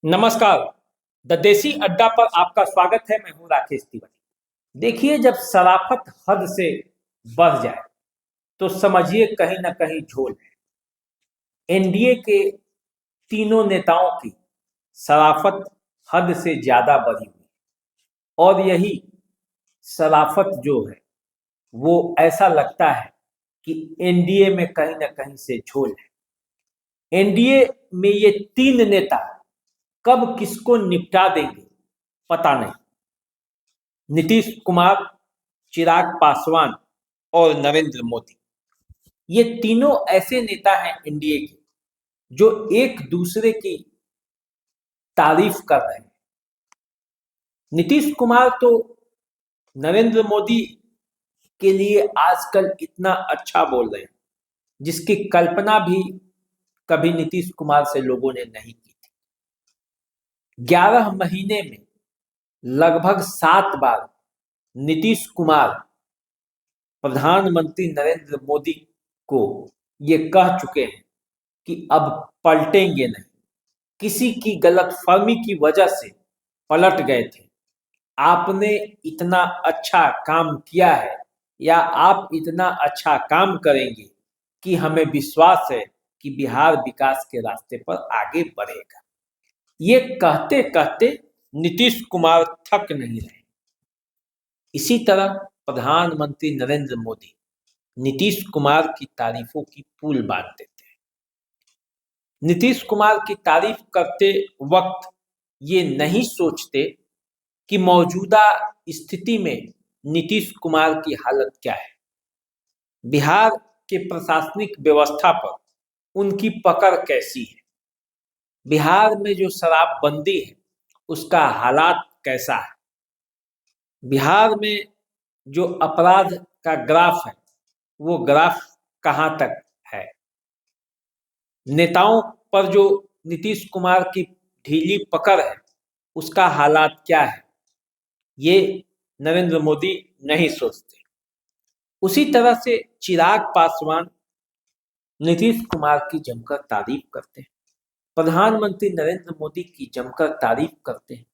नमस्कार। द देसी अड्डा पर आपका स्वागत है। मैं हूं राकेश तिवारी। देखिए, जब शराफत हद से बढ़ जाए तो समझिए कहीं ना कहीं झोल है। एनडीए के तीनों नेताओं की शराफत हद से ज्यादा बढ़ी हुई है और यही शराफत जो है वो ऐसा लगता है कि एनडीए में कहीं ना कहीं से झोल है। एनडीए में ये तीन नेता कब किसको निपटा देंगे पता नहीं। नीतीश कुमार, चिराग पासवान और नरेंद्र मोदी, ये तीनों ऐसे नेता हैं एनडीए के जो एक दूसरे की तारीफ कर रहे हैं। नीतीश कुमार तो नरेंद्र मोदी के लिए आजकल इतना अच्छा बोल रहे हैं जिसकी कल्पना भी कभी नीतीश कुमार से लोगों ने नहीं की थी। 11 महीने में लगभग 7 बार नीतीश कुमार प्रधानमंत्री नरेंद्र मोदी को ये कह चुके हैं कि अब पलटेंगे नहीं। किसी की गलतफहमी की वजह से पलट गए थे। आपने इतना अच्छा काम किया है या आप इतना अच्छा काम करेंगे कि हमें विश्वास है कि बिहार विकास के रास्ते पर आगे बढ़ेगा। ये कहते कहते नीतीश कुमार थक नहीं रहे। इसी तरह प्रधानमंत्री नरेंद्र मोदी नीतीश कुमार की तारीफों की पुल बांध देते हैं। नीतीश कुमार की तारीफ करते वक्त ये नहीं सोचते कि मौजूदा स्थिति में नीतीश कुमार की हालत क्या है। बिहार के प्रशासनिक व्यवस्था पर उनकी पकड़ कैसी है, बिहार में जो शराबबंदी है उसका हालात कैसा है, बिहार में जो अपराध का ग्राफ है वो ग्राफ कहाँ तक है, नेताओं पर जो नीतीश कुमार की ढीली पकड़ है उसका हालात क्या है, ये नरेंद्र मोदी नहीं सोचते। उसी तरह से चिराग पासवान नीतीश कुमार की जमकर तारीफ करते हैं, प्रधानमंत्री नरेंद्र मोदी की जमकर तारीफ करते हैं,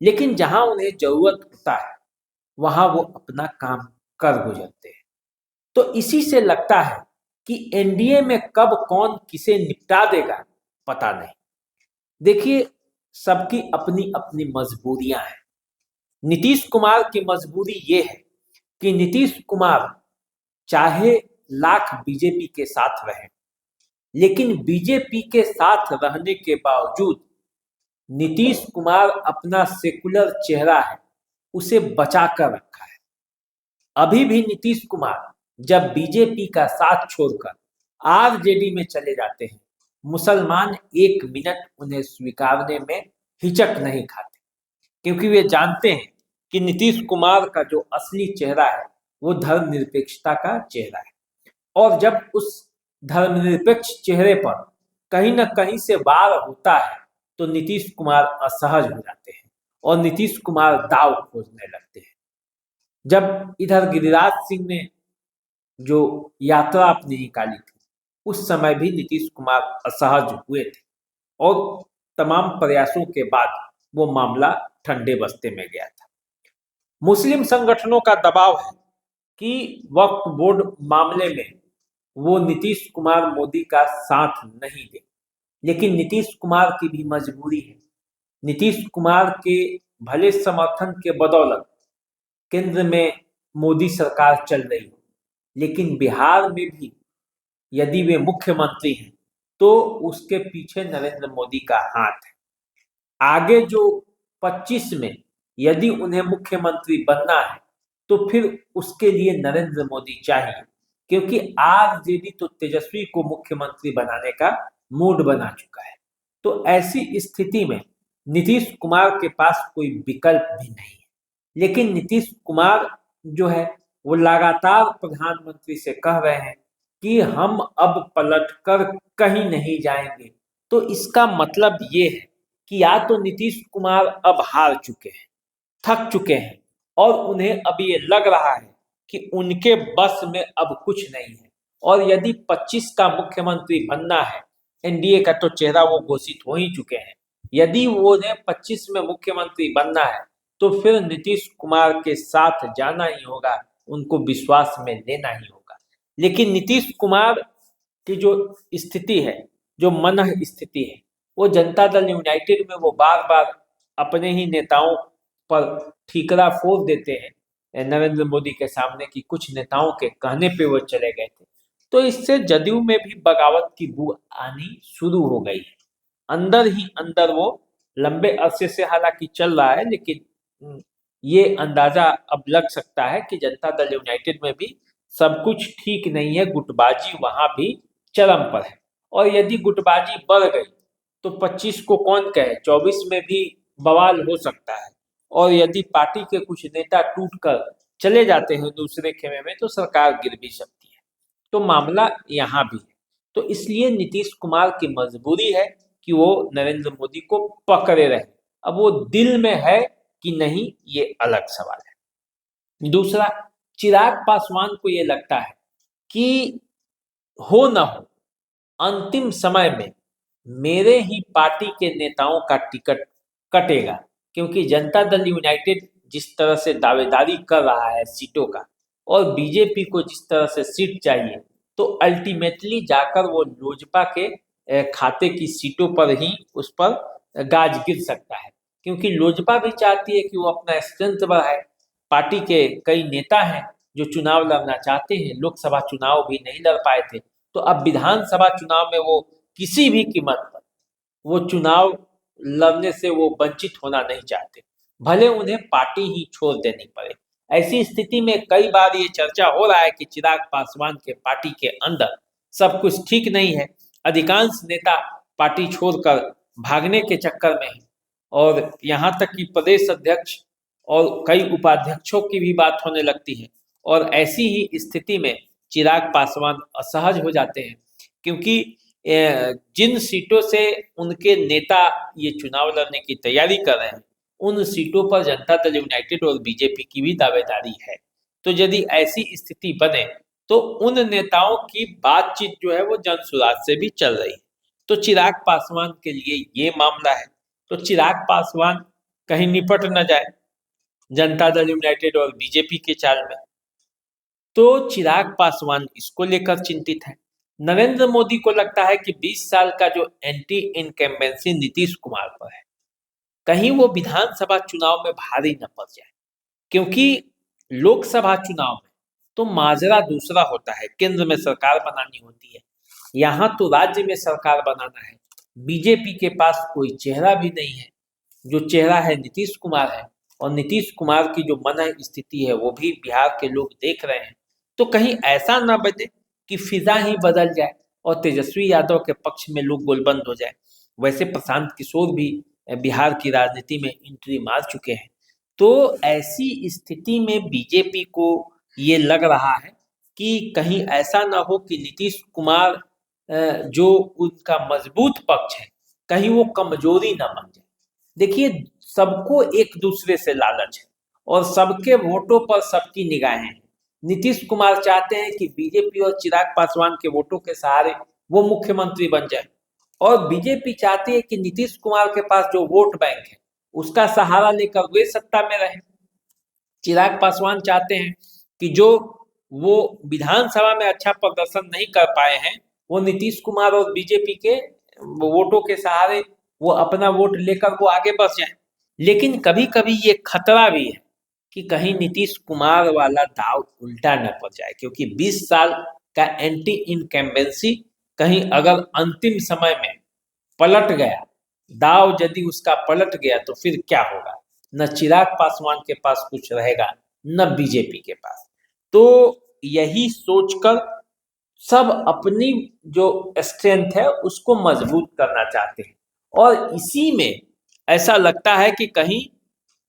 लेकिन जहां उन्हें जरूरत होता है वहां वो अपना काम कर गुजरते हैं। तो इसी से लगता है कि एनडीए में कब कौन किसे निपटा देगा पता नहीं। देखिए, सबकी अपनी अपनी मजबूरियां हैं। नीतीश कुमार की मजबूरी ये है कि नीतीश कुमार चाहे लाख बीजेपी के साथ रहे, लेकिन बीजेपी के साथ रहने के बावजूद नीतीश कुमार अपना सेकुलर चेहरा है उसे बचा कर रखा है। अभी भी नीतीश कुमार जब बीजेपी का साथ छोड़कर आरजेडी में चले जाते हैं, मुसलमान 1 मिनट उन्हें स्वीकारने में हिचक नहीं खाते, क्योंकि वे जानते हैं कि नीतीश कुमार का जो असली चेहरा है वो धर्मनिरपेक्षता का चेहरा है। और जब उस धर्मनिरपेक्ष चेहरे पर कहीं ना कहीं से वार होता है तो नीतीश कुमार असहज हो जाते हैं और नीतीश कुमार दाव खोजने लगते हैं। जब इधर गिरिराज सिंह ने जो यात्रा अपनी निकाली थी उस समय भी नीतीश कुमार असहज हुए थे और तमाम प्रयासों के बाद वो मामला ठंडे बस्ते में गया था। मुस्लिम संगठनों का दबाव है कि वक्फ बोर्ड मामले में वो नीतीश कुमार मोदी का साथ नहीं दे, लेकिन नीतीश कुमार की भी मजबूरी है। नीतीश कुमार के भले समर्थन के बदौलत केंद्र में मोदी सरकार चल रही हो, लेकिन बिहार में भी यदि वे मुख्यमंत्री हैं तो उसके पीछे नरेंद्र मोदी का हाथ है। आगे जो 25 में यदि उन्हें मुख्यमंत्री बनना है तो फिर उसके लिए नरेंद्र मोदी चाहिए, क्योंकि आरजेडी तो तेजस्वी को मुख्यमंत्री बनाने का मूड बना चुका है। तो ऐसी स्थिति में नीतीश कुमार के पास कोई विकल्प भी नहीं है। लेकिन नीतीश कुमार जो है वो लगातार प्रधानमंत्री से कह रहे हैं कि हम अब पलटकर कहीं नहीं जाएंगे। तो इसका मतलब ये है कि या तो नीतीश कुमार अब हार चुके हैं, थक चुके हैं और उन्हें अब ये लग रहा है कि उनके बस में अब कुछ नहीं है, और यदि 25 का मुख्यमंत्री बनना है, एनडीए का तो चेहरा वो घोषित हो ही चुके हैं, यदि वो ने 25 में मुख्यमंत्री बनना है तो फिर नीतीश कुमार के साथ जाना ही होगा, उनको विश्वास में लेना ही होगा। लेकिन नीतीश कुमार की जो स्थिति है, जो मन स्थिति है, वो जनता दल यूनाइटेड में वो बार बार अपने ही नेताओं पर ठीकरा फोड़ देते हैं नरेंद्र मोदी के सामने, कि कुछ नेताओं के कहने पे वो चले गए थे। तो इससे जदयू में भी बगावत की बू आनी शुरू हो गई है। अंदर ही अंदर वो लंबे अरसे से हालांकि चल रहा है, लेकिन ये अंदाजा अब लग सकता है कि जनता दल यूनाइटेड में भी सब कुछ ठीक नहीं है, गुटबाजी वहां भी चरम पर है। और यदि गुटबाजी बढ़ गई तो 25 को कौन कहे, 24 में भी बवाल हो सकता है। और यदि पार्टी के कुछ नेता टूट कर चले जाते हैं दूसरे खेमे में तो सरकार गिर भी सकती है। तो मामला यहाँ भी है। तो इसलिए नीतीश कुमार की मजबूरी है कि वो नरेंद्र मोदी को पकड़े रहे। अब वो दिल में है कि नहीं, ये अलग सवाल है। दूसरा, चिराग पासवान को ये लगता है कि हो ना हो, अंतिम समय में मेरे ही पार्टी के नेताओं का टिकट कटेगा, क्योंकि जनता दल यूनाइटेड जिस तरह से दावेदारी कर रहा है सीटों का, और बीजेपी को जिस तरह से सीट चाहिए, तो अल्टीमेटली जाकर वो लोजपा के खाते की सीटों पर ही उस पर गाज गिर सकता है। क्योंकि लोजपा भी चाहती है कि वो अपना स्ट्रेंथ बढ़ाए। पार्टी के कई नेता हैं जो चुनाव लड़ना चाहते हैं, लोकसभा चुनाव भी नहीं लड़ पाए थे, तो अब विधानसभा चुनाव में वो किसी भी कीमत पर वो चुनाव लड़ने से वो वंचित होना नहीं चाहते, भले उन्हें पार्टी ही छोड़ देनी पड़े। ऐसी स्थिति में कई बार ये चर्चा हो रहा है कि चिराग पासवान के पार्टी के अंदर सब कुछ ठीक नहीं है, अधिकांश नेता पार्टी छोड़कर भागने के चक्कर में है, और यहाँ तक कि प्रदेश अध्यक्ष और कई उपाध्यक्षों की भी बात होने लगती है। और ऐसी ही स्थिति में चिराग पासवान असहज हो जाते हैं, क्योंकि जिन सीटों से उनके नेता ये चुनाव लड़ने की तैयारी कर रहे हैं, उन सीटों पर जनता दल यूनाइटेड और बीजेपी की भी दावेदारी है। तो यदि ऐसी स्थिति बने तो उन नेताओं की बातचीत जो है वो जनसुराज से भी चल रही है। तो चिराग पासवान के लिए ये मामला है। तो चिराग पासवान कहीं निपट न जाए जनता दल यूनाइटेड और बीजेपी के चाल में, तो चिराग पासवान इसको लेकर चिंतित है। नरेंद्र मोदी को लगता है कि 20 साल का जो एंटी इनकम्बेंसी नीतीश कुमार पर है, कहीं वो विधानसभा चुनाव में भारी न पड़ जाए। क्योंकि लोकसभा चुनाव में तो माजरा दूसरा होता है, केंद्र में सरकार बनानी होती है, यहाँ तो राज्य में सरकार बनाना है। बीजेपी के पास कोई चेहरा भी नहीं है, जो चेहरा है नीतीश कुमार है, और नीतीश कुमार की जो मन स्थिति है वो भी बिहार के लोग देख रहे हैं। तो कहीं ऐसा ना बने कि फिजा ही बदल जाए और तेजस्वी यादव के पक्ष में लोग गोलबंद हो जाए। वैसे प्रशांत किशोर भी बिहार की राजनीति में एंट्री मार चुके हैं। तो ऐसी स्थिति में बीजेपी को ये लग रहा है कि कहीं ऐसा ना हो कि नीतीश कुमार जो उनका मजबूत पक्ष है, कहीं वो कमजोरी ना बन जाए। देखिए, सबको एक दूसरे से लालच है और सबके वोटों पर सबकी निगाहें हैं। नीतीश कुमार चाहते हैं कि बीजेपी और चिराग पासवान के वोटों के सहारे वो मुख्यमंत्री बन जाए, और बीजेपी चाहती है कि नीतीश कुमार के पास जो वोट बैंक है उसका सहारा लेकर वे सत्ता में रहे। चिराग पासवान चाहते हैं कि जो वो विधानसभा में अच्छा प्रदर्शन नहीं कर पाए हैं, वो नीतीश कुमार और बीजेपी के वोटों के सहारे वो अपना वोट लेकर वो आगे बढ़ जाए। लेकिन कभी कभी ये खतरा भी है कि कहीं नीतीश कुमार वाला दाव उल्टा न पड़ जाए, क्योंकि 20 साल का एंटी इनकम्बेंसी कहीं अगर अंतिम समय में पलट गया, दाव यदि उसका पलट गया, तो फिर क्या होगा? न चिराग पासवान के पास कुछ रहेगा, न बीजेपी के पास। तो यही सोचकर सब अपनी जो स्ट्रेंथ है उसको मजबूत करना चाहते हैं, और इसी में ऐसा लगता है कि कहीं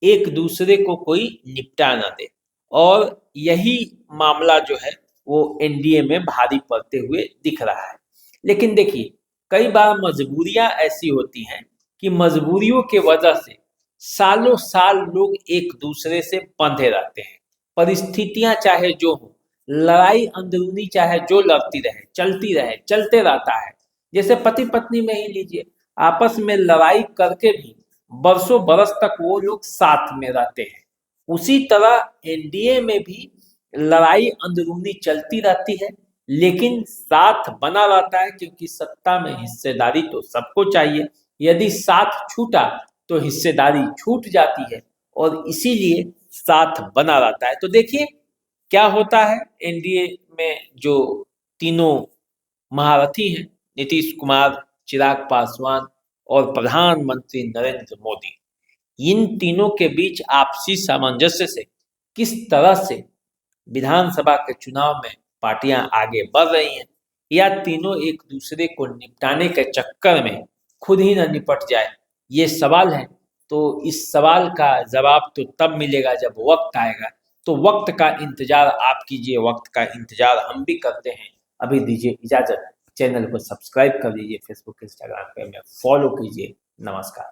एक दूसरे को कोई निपटा ना दे, और यही मामला जो है वो एनडीए में भारी पड़ते हुए दिख रहा है। लेकिन देखिए, कई बार मजबूरियां ऐसी होती हैं कि मजबूरियों के वजह से सालों साल लोग एक दूसरे से बंधे रहते हैं। परिस्थितियां चाहे जो हो, लड़ाई अंदरूनी चाहे जो लड़ती रहे, चलती रहे, चलते रहता है। जैसे पति पत्नी में ही लीजिए, आपस में लड़ाई करके भी बरसों बरस तक वो लोग साथ में रहते हैं। उसी तरह एनडीए में भी लड़ाई अंदरूनी चलती रहती है, लेकिन साथ बना रहता है, क्योंकि सत्ता में हिस्सेदारी तो सबको चाहिए। यदि साथ छूटा तो हिस्सेदारी छूट जाती है, और इसीलिए साथ बना रहता है। तो देखिए क्या होता है एनडीए में। जो तीनों महारथी हैं, नीतीश कुमार, चिराग पासवान और प्रधानमंत्री नरेंद्र मोदी, इन तीनों के बीच आपसी सामंजस्य से किस तरह से विधानसभा के चुनाव में पार्टियां आगे बढ़ रही हैं, या तीनों एक दूसरे को निपटाने के चक्कर में खुद ही न निपट जाए, ये सवाल है। तो इस सवाल का जवाब तो तब मिलेगा जब वक्त आएगा। तो वक्त का इंतजार आप कीजिए, वक्त का इंतजार हम भी करते हैं। अभी दीजिए इजाजत, चैनल को सब्सक्राइब कर लीजिए, फेसबुक इंस्टाग्राम पे हमें फॉलो कीजिए। नमस्कार।